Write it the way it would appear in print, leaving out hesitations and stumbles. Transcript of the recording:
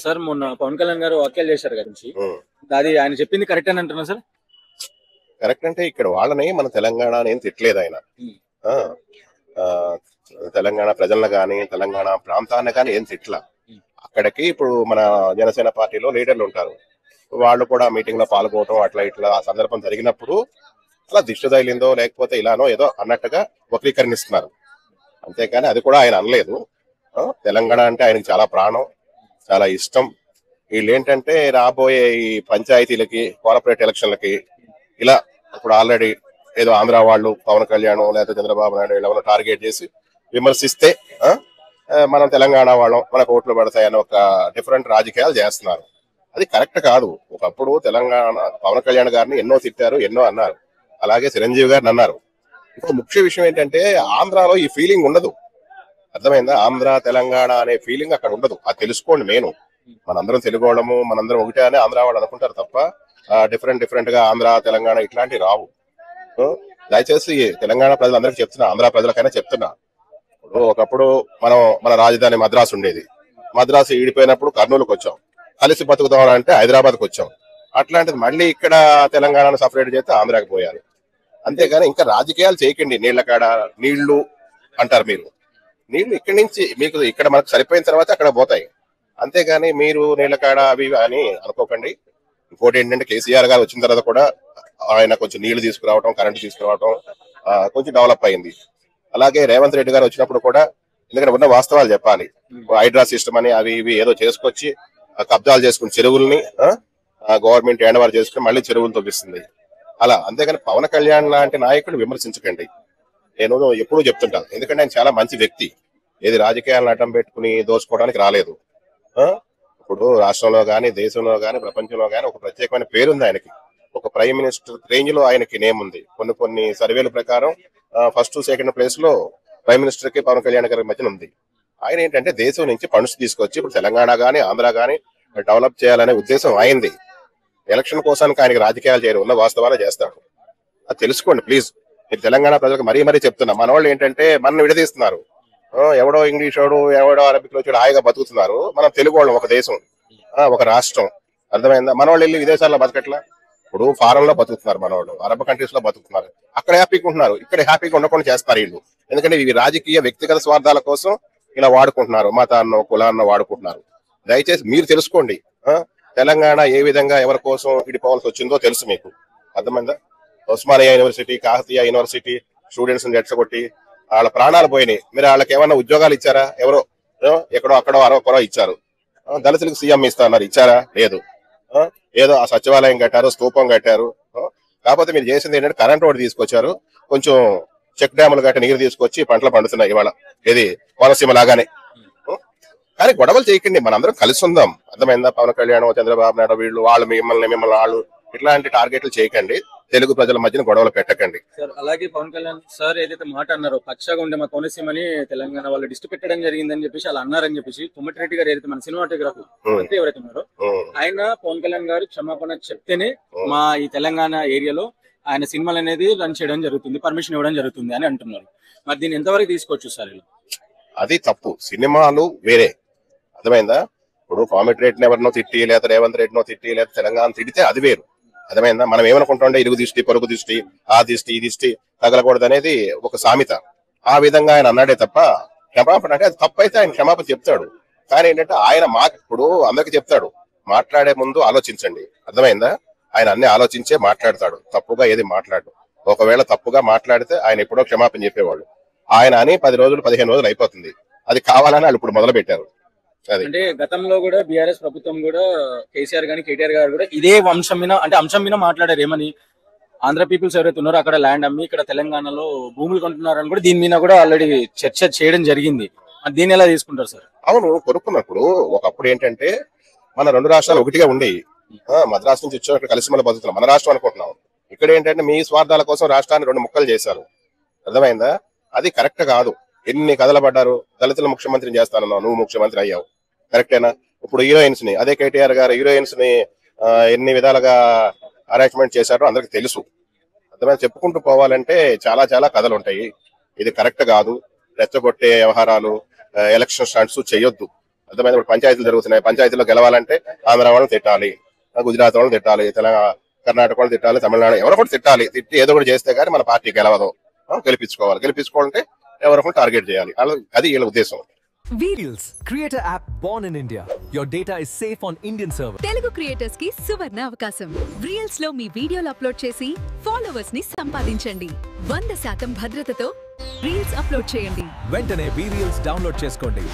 Sir మొన్న పవన్ కళ్యాణ్ గారు వ్యాఖ్యలు చేశారు గురించి ఉమ్. అది ఆయన చెప్పింది కరెక్ట్ అని అంటున్నా సార్. కరెక్ట్ అంటే ఇక్కడ వాళ్ళని మన తెలంగాణ ఏం తిట్టలేదు ఆయన. ఆ, ఆ, తెలంగాణ ప్రజలను కానీ తెలంగాణ ప్రాంతాన్ని కానీ ఏం తిట్ల. అక్కడికి ఇప్పుడు మన జనసేన పార్టీలో లీడర్లు ఉంటారు, వాళ్ళు కూడా మీటింగ్ లో పాల్గొనడం అట్లా ఇట్లా ఆ సందర్భం జరిగినప్పుడు అలా దిష్టి తగిలిందో లేకపోతే ఇలానో ఏదో అన్నట్టుగా వక్రీకరణిస్తున్నారు. అంతేకాని అది కూడా ఆయన అనలేదు. తెలంగాణ అంటే ఆయనకి చాలా ప్రాణం, చాలా ఇష్టం. వీళ్ళు ఏంటంటే రాబోయే ఈ పంచాయతీలకి కార్పొరేట్ ఎలక్షన్లకి ఇలా ఇప్పుడు ఆల్రెడీ ఏదో ఆంధ్ర వాళ్ళు పవన్ కళ్యాణ్ లేదా చంద్రబాబు నాయుడు వీళ్ళ టార్గెట్ చేసి విమర్శిస్తే మనం తెలంగాణ వాళ్ళం మనకు ఓట్లు పడతాయని ఒక డిఫరెంట్ రాజకీయాలు చేస్తున్నారు. అది కరెక్ట్ కాదు. ఒకప్పుడు తెలంగాణ పవన్ కళ్యాణ్ గారిని ఎన్నో తిట్టారు, ఎన్నో అన్నారు, అలాగే చిరంజీవి గారిని అన్నారు. ఇంకో ముఖ్య విషయం ఏంటంటే ఆంధ్రాలో ఈ ఫీలింగ్ ఉండదు. అర్థమైందా? ఆంధ్ర తెలంగాణ అనే ఫీలింగ్ అక్కడ ఉండదు. అది తెలుసుకోండి. మనందరం తెలుగు వాళ్ళము, మనందరం ఒకటే అని ఆంధ్ర వాళ్ళు అనుకుంటారు తప్ప డిఫరెంట్ గా ఆంధ్ర తెలంగాణ ఇట్లాంటివి రావు. దయచేసి తెలంగాణ ప్రజలందరికీ చెప్తున్నా, ఆంధ్ర ప్రజలకైనా చెప్తున్నా. ఒకప్పుడు మన రాజధాని మద్రాసు ఉండేది. మద్రాసు ఈడిపోయినప్పుడు కర్నూలుకు వచ్చాం, కలిసి బతుకుదాం అంటే హైదరాబాద్కి వచ్చాం. అట్లాంటిది మళ్ళీ ఇక్కడ తెలంగాణను సపరేట్ చేస్తే ఆంధ్రాకి పోయారు. అంతేగాని ఇంకా రాజకీయాలు చేయకండి. నీళ్ల కాడ నీళ్లు అంటారు మీరు, నీళ్లు ఇక్కడి నుంచి మీకు ఇక్కడ మనకు సరిపోయిన తర్వాత అక్కడ పోతాయి. అంతేగాని మీరు నీళ్ల కాడ అవి అని అనుకోకండి. ఇంకోటి ఏంటంటే కేసీఆర్ గారు వచ్చిన తర్వాత కూడా ఆయన కొంచెం నీళ్లు తీసుకురావడం, కరెంటు తీసుకురావడం కొంచెం డెవలప్ అయింది. అలాగే రేవంత్ రెడ్డి గారు వచ్చినప్పుడు కూడా, ఎందుకంటే ఉన్న వాస్తవాలు చెప్పాలి, హైడ్రా సిస్టమ్ అని అవి ఇవి ఏదో చేసుకొచ్చి కబ్జాలు చేసుకుని చెరువుల్ని గవర్నమెంట్ హ్యాండ్ ఓవర్ చేసుకుని మళ్ళీ చెరువులు తవ్విస్తుంది అలా. అంతేగాని పవన్ కళ్యాణ్ లాంటి నాయకుడు విమర్శించకండి. నేను ఎప్పుడూ చెప్తుంటాను, ఎందుకంటే ఆయన చాలా మంచి వ్యక్తి. ఏది రాజకీయాలను అడ్డం పెట్టుకుని దోచుకోవడానికి రాలేదు. ఇప్పుడు రాష్ట్రంలో గానీ, దేశంలో గానీ, ప్రపంచంలో గానీ ఒక ప్రత్యేకమైన పేరుంది ఆయనకి. ఒక ప్రైమ్ మినిస్టర్ రేంజ్ లో ఆయనకి నేమ్ ఉంది. కొన్ని సర్వేల ప్రకారం ఫస్ట్ సెకండ్ ప్లేస్ లో ప్రైమ్ మినిస్టర్ కి పవన్ కళ్యాణ్ గారి మధ్యన ఉంది. ఆయన ఏంటంటే దేశం నుంచి ఫండ్స్ తీసుకొచ్చి ఇప్పుడు తెలంగాణ గానీ ఆంధ్ర గానీ డెవలప్ చేయాలనే ఉద్దేశం అయింది. ఎలక్షన్ కోసానికి ఆయనకి రాజకీయాలు చేయరు, ఉన్న వాస్తవాలే చేస్తాడు. అది తెలుసుకోండి ప్లీజ్. మీరు తెలంగాణ ప్రజలకు మరీ చెప్తున్నా, మన వాళ్ళు ఏంటంటే మన విడదీస్తున్నారు. ఎవడో ఇంగ్లీష్ వాడు, ఎవడో అరబిక్ లో హాయిగా బతుకుతున్నారు. మనం తెలుగు వాళ్ళం, ఒక దేశం, ఒక రాష్ట్రం. అర్థమైందా? మన వాళ్ళు వెళ్ళి విదేశాల్లో బతకట్లా. ఇప్పుడు ఫారెన్ లో బతుకుతున్నారు, మన వాళ్ళు అరబ్ కంట్రీస్ లో బతుకుతున్నారు. అక్కడ హ్యాపీగా ఉంటున్నారు, ఇక్కడ హ్యాపీగా ఉండకుండా చేస్తారు వీళ్ళు. ఎందుకంటే ఇవి రాజకీయ వ్యక్తిగత స్వార్థాల కోసం ఇలా వాడుకుంటున్నారు, మతాన్నో కులాన్నో వాడుకుంటున్నారు. దయచేసి మీరు తెలుసుకోండి. తెలంగాణ ఏ విధంగా ఎవరి కోసం విడిపోవాల్సి వచ్చిందో తెలుసు మీకు. అర్థమైందా? Osmania university, Kakatiya university students రెచ్చగొట్టి వాళ్ళ ప్రాణాలు పోయినాయి. మీరు వాళ్ళకి ఏమన్నా ఉద్యోగాలు ఇచ్చారా? ఎవరో ఎక్కడో అక్కడో అరవకరో ఇచ్చారు. దళితులకు సీఎం ఇస్తా అన్నారు, ఇచ్చారా? లేదు. ఏదో ఆ సచివాలయం కట్టారు, స్తూపం కట్టారు. కాకపోతే మీరు చేసింది ఏంటంటే కరెంట్ రోడ్డు తీసుకొచ్చారు, కొంచెం చెక్ డ్యాములు కట్టి నీరు తీసుకొచ్చి పంటలు పండుతున్నాయి ఇవాళ, ఇది కోనసీమ లాగానే. కానీ గొడవలు చేయకండి, మనందరం కలిసి ఉందాం. అర్థమైందా? పవన్ కళ్యాణ్, చంద్రబాబు నాయుడు వీళ్ళు వాళ్ళు మిమ్మల్ని వాళ్ళు ఇట్లాంటి టార్గెట్లు చేయకండి. తెలుగు ప్రజల మధ్యన గొడవలు పెట్టకండి సార్. అలాగే పవన్ కళ్యాణ్ సార్ ఏదైతే మాట అన్నారో, పచ్చగా ఉండే మా కోనసీమని తెలంగాణ వాళ్ళు డిస్ట్ పెట్టడం జరిగిందని చెప్పేసి అలా అన్నారని చెప్పేసి కొమ్మటిరెడ్డి గారు ఏదైతే మన సినిమాటోగ్రాఫర్ ఎవరైతే ఉన్నారో ఆయన పవన్ కళ్యాణ్ గారు క్షమాపణ చెప్తేనే మా ఈ తెలంగాణ ఏరియాలో ఆయన సినిమాలు అనేది రన్ చేయడం జరుగుతుంది, పర్మిషన్ ఇవ్వడం జరుగుతుంది అని అంటున్నారు. మరి దీన్ని ఎంతవరకు తీసుకోవచ్చు సార్? అది తప్పు. సినిమాలు వేరే. అర్థమైందా? ఇప్పుడు కోమటిరెడ్డిని ఎవరినో తిట్టి, లేదా రేవంత్ రెడ్డినో తిట్టి, లేదా తెలంగాణ తిడితే అది వేరు. అర్థమైందా? మనం ఏమనుకుంటుంటే ఇరుగు దిష్టి, పొరుగు దిష్టి, ఆ దిష్టి ఈ దిష్టి తగలకూడదు అనేది ఒక సామెత. ఆ విధంగా ఆయన అన్నాడే తప్ప క్షమాపణ అంటే అది తప్పు అయితే ఆయన క్షమాపణ చెప్తాడు. కానీ ఏంటంటే ఆయన ఇప్పుడు అందరికి చెప్తాడు, మాట్లాడే ముందు ఆలోచించండి. అర్థమైందా? ఆయన అన్ని ఆలోచించే మాట్లాడతాడు, తప్పుగా ఏది మాట్లాడు. ఒకవేళ తప్పుగా మాట్లాడితే ఆయన ఎప్పుడో క్షమాపణ చెప్పేవాళ్ళు. ఆయన అని 10 రోజులు 15 రోజులు అయిపోతుంది. అది కావాలని వాళ్ళు ఇప్పుడు మొదలు పెట్టారు. అంటే గతంలో కూడా బీఆర్ఎస్ ప్రభుత్వం కూడా కేసీఆర్ గానీ కేటీఆర్ గారు కూడా ఇదే అంశం మీద మాట్లాడారు. ఏమని, ఆంధ్ర పీపుల్స్ ఎవరైతే ఉన్నారో అక్కడ ల్యాండ్ అమ్మి ఇక్కడ తెలంగాణలో భూములు కొంటున్నారని కూడా దీని మీద కూడా ఆల్రెడీ చర్చ చేయడం జరిగింది. దీన్ని ఎలా తీసుకుంటారు సార్? అవును, కొనుక్కున్నప్పుడు ఒకప్పుడు ఏంటంటే మన 2 రాష్ట్రాలు ఒకటిగా ఉండేవి. మద్రాసు నుంచి వచ్చి ఇక్కడ కలిసి మళ్ళీ బతుకుతున్నాం, మన రాష్ట్రం అనుకుంటున్నాం. ఇక్కడ ఏంటంటే మీ స్వార్థాల కోసం రాష్ట్రాన్ని 2 ముక్కలు చేశారు. అర్థమైందా? అది కరెక్ట్ కాదు. ఎన్ని కదలబడ్డారు, దళితుల ముఖ్యమంత్రిని చేస్తానన్నావు, నువ్వు ముఖ్యమంత్రి అయ్యావు, కరెక్టేనా? ఇప్పుడు హీరోయిన్స్ ని, అదే కేటీఆర్ గారు హీరోయిన్స్ ని ఎన్ని విధాలుగా అరేంజ్మెంట్ చేశారో అందరికి తెలుసు. అర్థమైనా? చెప్పుకుంటూ పోవాలంటే చాలా కథలు ఉంటాయి. ఇది కరెక్ట్ కాదు. రెచ్చగొట్టే వ్యవహారాలు, ఎలక్షన్ స్టంట్స్ చేయొద్దు. అర్థమైంది. ఇప్పుడు పంచాయతీలు జరుగుతున్నాయి, పంచాయతీలో గెలవాలంటే ఆంధ్ర వాళ్ళని తిట్టాలి, గుజరాత్ వాళ్ళని తిట్టాలి, తెలంగాణ కర్ణాటక వాళ్ళని తిట్టాలి, తమిళనాడు ఎవరో ఒకటి తిట్టాలి, తిట్టి ఏదో ఒకటి చేస్తే కానీ మన పార్టీ గెలవదు. గెలిపించుకోవాలంటే ఎవరో ఒకటి టార్గెట్ చేయాలి, అది వీళ్ళ ఉద్దేశం. Reels, creator app born in India. Your data is safe on Indian server. Telugu creators ki suvarna avakasam. Reels lo మీ వీడియోలు అప్లోడ్ చేసి ఫాలోవర్స్ ని సంపాదించండి. 100% భద్రతతో Reels అప్లోడ్ చేయండి. వెంటనే Reels డౌన్లోడ్ చేసుకోండి.